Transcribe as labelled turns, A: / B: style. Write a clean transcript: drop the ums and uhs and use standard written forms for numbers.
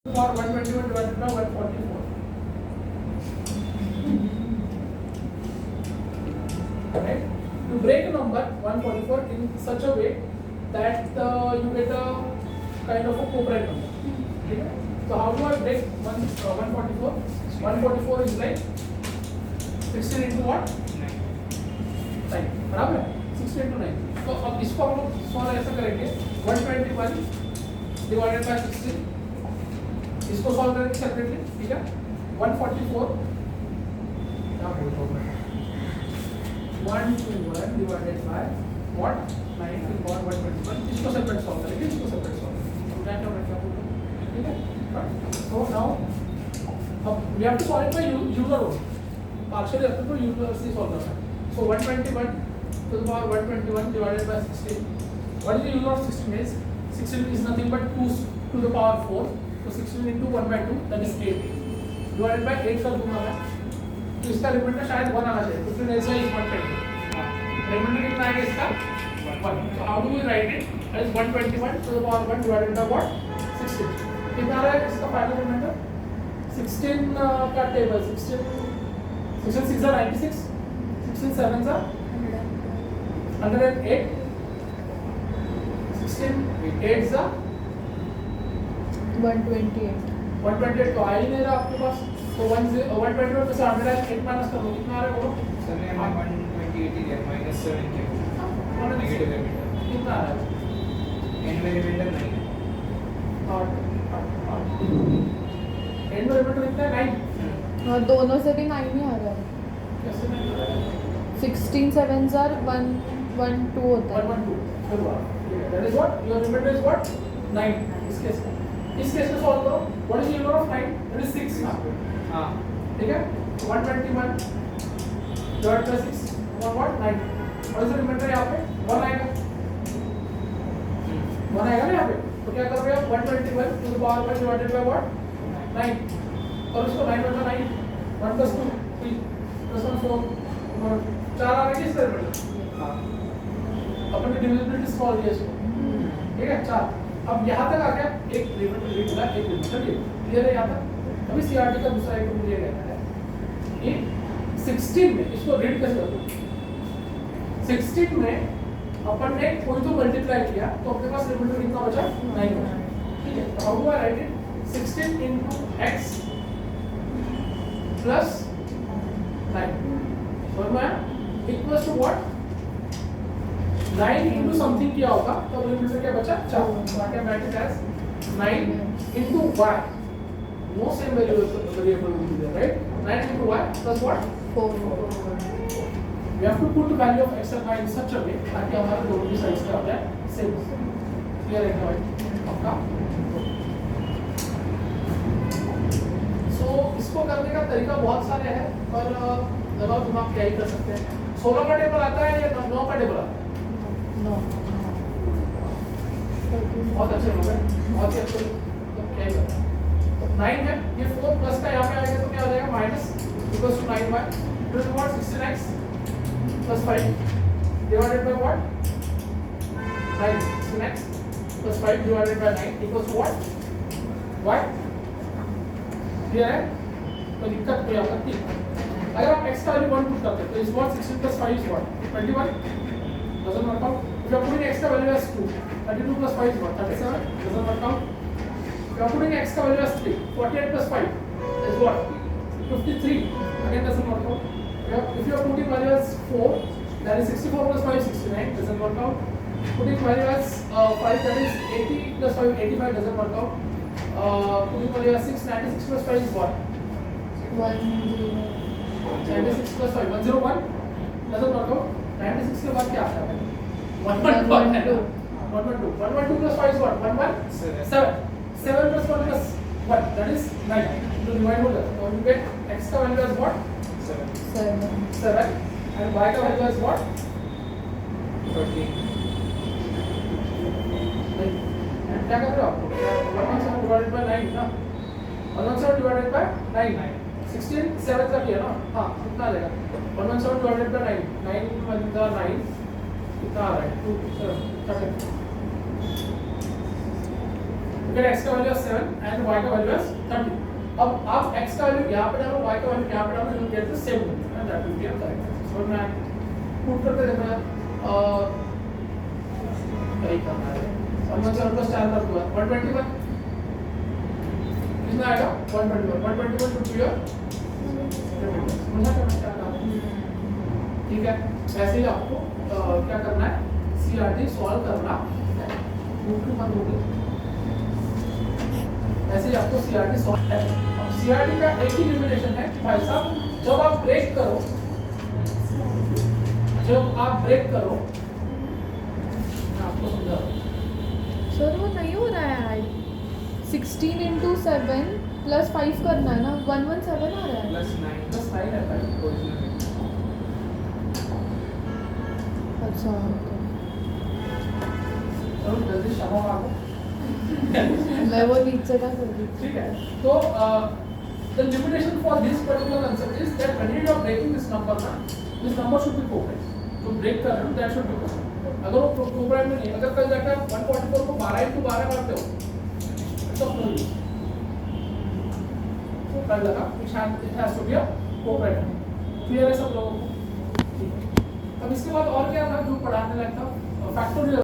A: or 121 divided by 144. Right? You break a number 144 in such a way that you get a kind of a co-prime number. Okay? So how do I break 144? 144 is like 16 into what? 9. बराबर है 16 into 9. तो अब इसको हम लोग solve ऐसा करेंगे 121 divided by 16. इसको सॉल्व करेंगे सेपरेटली. ठीक है 144 121 divided by what 9 or 121. इसको सेपरेट सॉल्व करेंगे. इसको सेपरेट सॉल्व करेंगे. ठीक है. So now अब we have to solve it by user only. Partially up to user से solve करना है. So 121 to the power 121 divided by 16. What is the user of 16 is? 16 is nothing but 2 to the power 4. So 16 into 1 by 2 that is 8. Divided by 8 का गुना है. तो इसका reminder शायद 1 आना चाहिए. 15 ऐसा is 120. रिमाइंडर कितना आएगा इसका? 1. So how do we write it? That is 121 to the power 1 divided by what? 16. कितना आ रहा है इसका फाइनल रिमाइंडर? 16 का table 16 6 are 96. 16 7s are 108. 16 8s are
B: 128.
A: 128 तो आ ही नहीं रहा आपके पास. तो 121 में से 108 माइनस कर दो. कितना आ रहा है वो?
C: सर ने हमें 128 दिया -7 के नेगेटिव रिमाइंडर.
A: कितना आ रहा है?
C: एंड में रिमाइंडर नहीं है.
A: एंड में रिमाइंडर कितना है? 9.
B: हाँ दोनों से भी 9 ही आ रहा है.
A: कैसे नहीं आ रहा है?
B: 16 7s are 1 1 2 होता है.
A: 112 शुरुआत. That is what your remainder is what 9 इस केस में. इस केस में सॉल्व करो. What is the number of 9? That is 6 ना.
C: हाँ.
A: ठीक है. 121 divided by 6 what 9. What is the remainder यहाँ पे? 1 आएगा. 1 आएगा ना यहाँ पे. तो क्या करोगे आप? 121 to the power 1 divided by what 9. और उसको 9 बटा 9 1 plus 2 3 plus 1 4 और 4 आ रहा है किस तरह में?
C: हाँ.
A: अपन ने डिविजिबिलिटी सॉल्व किया इसको. ठीक है 4. अब यहाँ तक आ गया. एक रिमाइंडर लिखा एक रिमाइंडर ये क्लियर है यहाँ तक. अभी सीआरटी का दूसरा एक मुझे कहना है ये 16 में इसको रीड कैसे करोगे? 16 में अपन ने कोई तो मल्टीप्लाई किया तो अपने पास रिमाइंडर कितना बचा? 9 बचा. ठीक है. How do I write it? 16 into x plus 9 समझ में आया? Equals to what? 9 into something किया होगा तो रिमाइंडर क्या बचा? 4. So I can write it as 9 into y. No same variable will be there, right? 9 into y plus what?
B: 4.
A: We have to put the value of x and y in such a way ताकि हमारे दोनों की size क्या हो जाए same. Clear है point आपका? सो इसको करने का तरीका बहुत सारे हैं पर लगाओ तुम आप क्या ही कर सकते हैं. 16 का टेबल आता है या 9 का टेबल आता है?
B: No.
A: बहुत अच्छे लोग हैं. बहुत ही अच्छे लोग. तो क्या ही करना है. 9 है. ये 4 प्लस का यहाँ पे आएगा तो क्या हो जाएगा? Minus equals to 9y. This is what 16x plus 5 divided by what? 9. 16x plus 5 divided by 9 equals to what? y. Clear है? तो दिक्कत कोई आपत्ति? अगर आप x का वैल्यू 1 पुट करते हैं तो इस what 16 plus 5 is what? 21. Doesn't work out. If you are putting x का value as 2, 32 plus 5 is what? 37. Doesn't work out. If you are putting x का value as 3, 48 plus 5 is what? 53. Again doesn't work out. If you are putting value as 4, that is 64 plus 5 69. Doesn't work out. Putting value as 5, that is 80 plus 5 85. Doesn't work out. Putting value as 6 96 plus 5 is what? 96 plus 5 101. Doesn't work out. 96 के बाद क्या आता है? 112 plus 5 is what? 117. 7 plus 1 plus 1 that is 9. So divide both. So you get x का value as what? 7 and y का value as what?
C: 13.
A: And क्या कर रहे हो आप? 117 divided by 9 ना? 117 divided by 9. 16 7 का किया ना? हाँ कितना आ जाएगा? 117 divided by 9. 9 into 9 कितना आ रहा है? 2 7 13. You get x का वैल्यू 7 and y का वैल्यू 30. अब आप x का वैल्यू यहाँ पे डालो, y का वैल्यू यहाँ पे डालो, you will get the same value and that will be a correct answer. So मैं पुट करके देखो यार, क्या करना है? समझ चलो तो स्टार कर दूँगा 121 कितना आएगा 121 should be your समझा क्या मैं क्या कर रहा हूँ? ठीक है, ऐसे ही आपको क्या करना है, CRT सॉल्व करना है, बुक मत होगी, ऐसे ही आपको CRT सॉल्व है। अब CRT का एक ही लिमिटेशन है कि भाई साहब जब आप ब्रेक करो, मैं आपको समझा रहा हूँ।
B: सर वो नहीं हो रहा है, 16 into 7 प्लस 5 करना है ना, 117 आ रहा है।
C: +9
A: है भाई
C: ओरिजिनल में।
B: अच्छा
A: चलो जल्दी क्षमा मांगो।
B: मैं वो नीचे का कर दी।
A: ठीक है, तो the limitation for this particular concept is that when you are breaking this number ना, this number should be co-prime. तो break कर रहे हो that should be co-prime. अगर वो co-prime में नहीं, अगर कल जाकर 144 को 12 into 12 करते हो, तो कल लगा it has to be a co-prime. Clear है सब लोगों को? अब इसके बाद और क्या था जो पढ़ाने लायक था, फैक्टोरियल